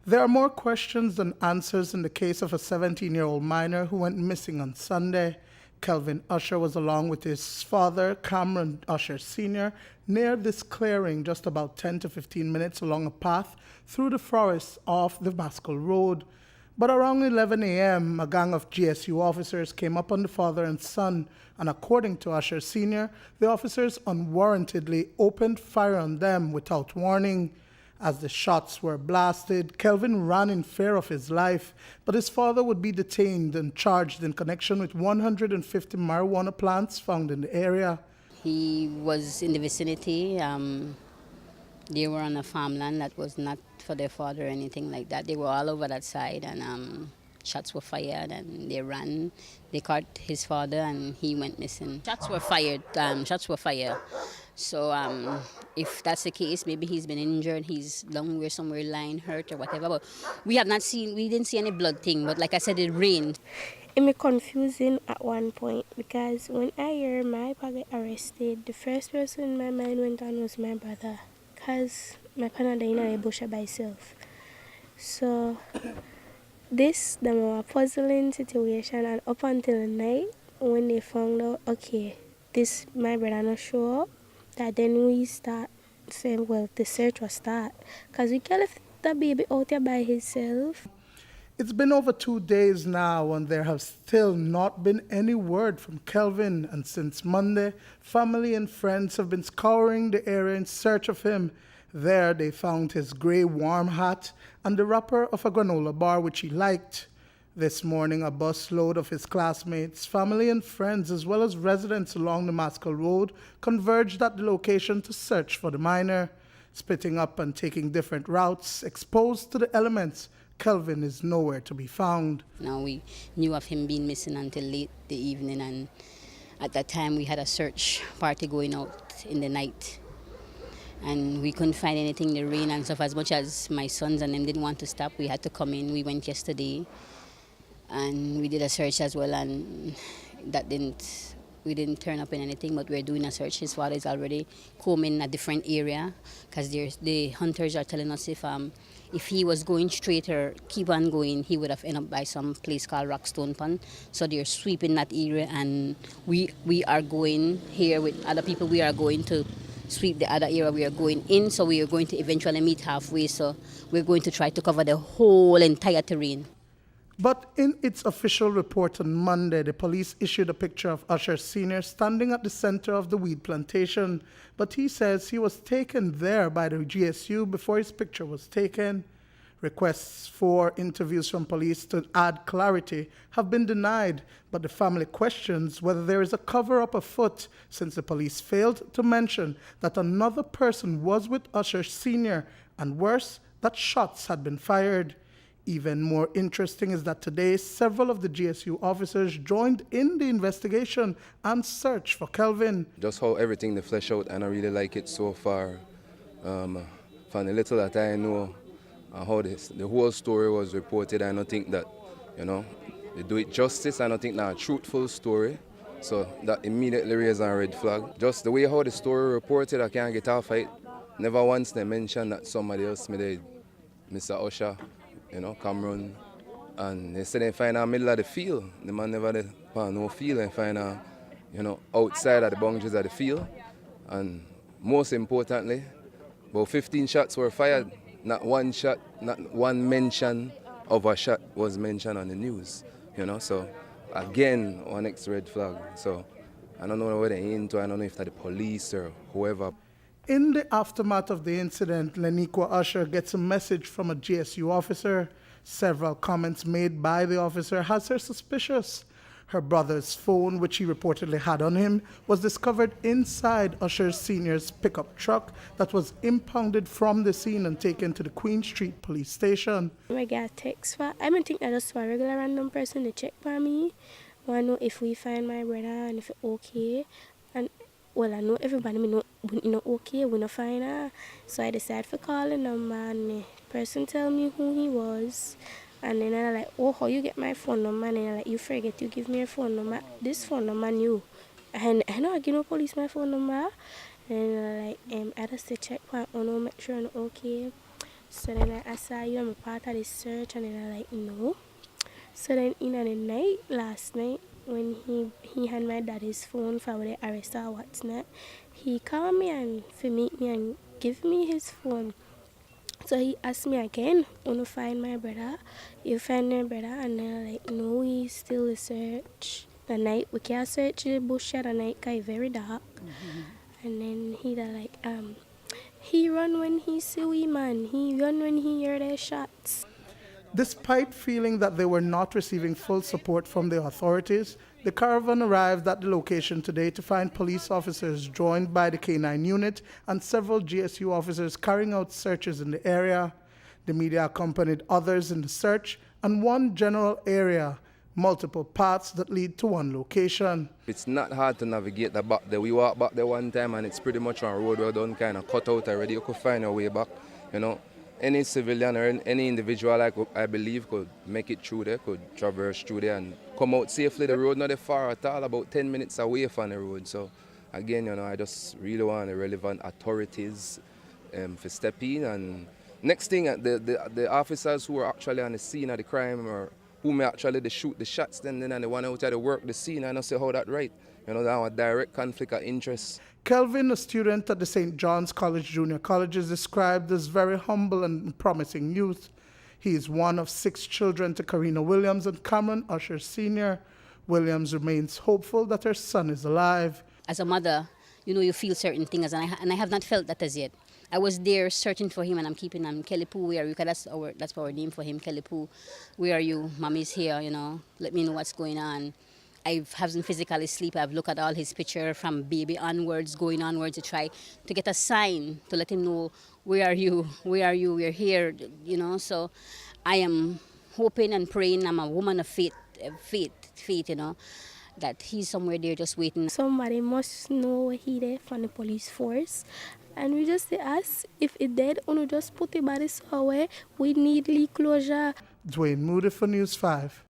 There are more questions than answers in the case of a 17-year-old minor who went missing on Sunday. Kelvin Usher was along with his father, Cameron Usher Senior, near this clearing just about 10 to 15 minutes along a path through the forest off the Maskell Road. But around 11 a.m., a gang of GSU officers came up on the father and son, and according to Usher Senior, the officers unwarrantedly opened fire on them without warning. As the shots were blasted, Kelvin ran in fear of his life, but his father would be detained and charged in connection with 150 marijuana plants found in the area. He was in the vicinity. They were on a farmland that was not for their father or anything like that. They were all over that side, and shots were fired, and they ran. They caught his father, and he went missing. Shots were fired. So if that's the case, maybe he's been injured. He's somewhere lying hurt or whatever. But we didn't see any blood thing. But like I said, it rained. It was confusing at one point because when I hear my pa get arrested, the first person my mind went on was my brother, because my partner died in the bush by himself. So this the more puzzling situation, and up until the night when they found out, okay, this my brother not show up, that then we start saying, well, the search will start, because we can't leave the baby out there by himself. It's been over 2 days now, and there have still not been any word from Kelvin. And since Monday, family and friends have been scouring the area in search of him. There, they found his gray warm hat and the wrapper of a granola bar, which he liked. This morning, a busload of his classmates, family and friends, as well as residents along the Maskell Road, converged at the location to search for the minor. Splitting up and taking different routes, exposed to the elements, Kelvin is nowhere to be found. Now we knew of him being missing until late the evening, and at that time we had a search party going out in the night. And we couldn't find anything in the rain and stuff. As much as my sons and them didn't want to stop, we had to come in. We went yesterday and we did a search as well, and we didn't turn up in anything, but we're doing a search. His father is already combing a different area, because the hunters are telling us if he was going straight or keep on going, he would have ended up by some place called Rockstone Pond. So they're sweeping that area, and we are going here with other people. We are going to sweep the other area we are going in, so we are going to eventually meet halfway. So we're going to try to cover the whole entire terrain. But in its official report on Monday, the police issued a picture of Usher Senior standing at the center of the weed plantation. But he says he was taken there by the GSU before his picture was taken. Requests for interviews from police to add clarity have been denied, but the family questions whether there is a cover-up afoot, since the police failed to mention that another person was with Usher Senior, and worse, that shots had been fired. Even more interesting is that today, several of the GSU officers joined in the investigation and search for Kelvin. Just how everything they flesh out, and I really like it so far. From the little that I know, how the whole story was reported, I don't think that, they do it justice. I don't think that's a truthful story. So that immediately raises a red flag. Just the way how the story reported, I can't get off it. Never once they mentioned that somebody else made Mr. Usher, Cameron, and they said they find out middle of the field. The man never did no field, and find out, outside of the boundaries of the field. And most importantly, about 15 shots were fired. Not one shot, not one mention of a shot was mentioned on the news. So again, one next red flag. So I don't know where they're into. I don't know if that's the police or whoever. In the aftermath of the incident, Leniqua Usher gets a message from a GSU officer. Several comments made by the officer has her suspicious. Her brother's phone, which he reportedly had on him, was discovered inside Usher Senior's pickup truck that was impounded from the scene and taken to the Queen Street police station. I got a text for, I don't think that's just for a regular random person to check for me. I want to know if we find my brother and if it's okay. And well, I know everybody okay, we not find her. So I decided to call the number, and the person tell me who he was. And then I like, oh, how you get my phone number? And then I like, you forget you give me your phone number. This phone number new. And I know I give no police my phone number. And I like, I just to check for make sure I'm okay. So then I asked her, you know, I'm part of this search, and then I like, no. So then in the night, last night, when he had my daddy's phone for the arrest or what's not, he called me and for meet me and give me his phone. So he asked me again, wanna find my brother? You find my brother? And then I like, no, we still search. The night, we can't search the bush at the night because it's very dark. And then he like, he run when he see we man. He run when he hear their shots. Despite feeling that they were not receiving full support from the authorities, the caravan arrived at the location today to find police officers joined by the K9 unit and several GSU officers carrying out searches in the area. The media accompanied others in the search and one general area, multiple paths that lead to one location. It's not hard to navigate the back there. We walked back there one time and it's pretty much on road we're done kind of cut out already. You could find a way back, you know. Any civilian or any individual, I believe, could make it through there, could traverse through there and come out safely. The road not that far at all, about 10 minutes away from the road. So again, you know, I just really want the relevant authorities to step in. And next thing, the officers who are actually on the scene of the crime or who may actually shoot the shots, then they want out to work the scene. I don't see how that right. You know, that was a direct conflict of interest. Kelvin, a student at the St. John's College Junior College, is described as very humble and promising youth. He is one of 6 children to Karina Williams and Cameron Usher Senior. Williams remains hopeful that her son is alive. As a mother, you know, you feel certain things, and I have not felt that as yet. I was there searching for him, and I'm keeping him. Kelly Poo, where are you? That's our name for him, Kelly Poo. Where are you? Mommy's here, you know. Let me know what's going on. I haven't physically sleep. I've looked at all his picture from baby onwards, going onwards to try to get a sign to let him know, where are you? Where are you? We're here, you know. So I am hoping and praying. I'm a woman of faith, you know, that he's somewhere there just waiting. Somebody must know he there from the police force. And we just ask if it dead, or just put the body somewhere. We need legal closure. Duane, Moody for News 5.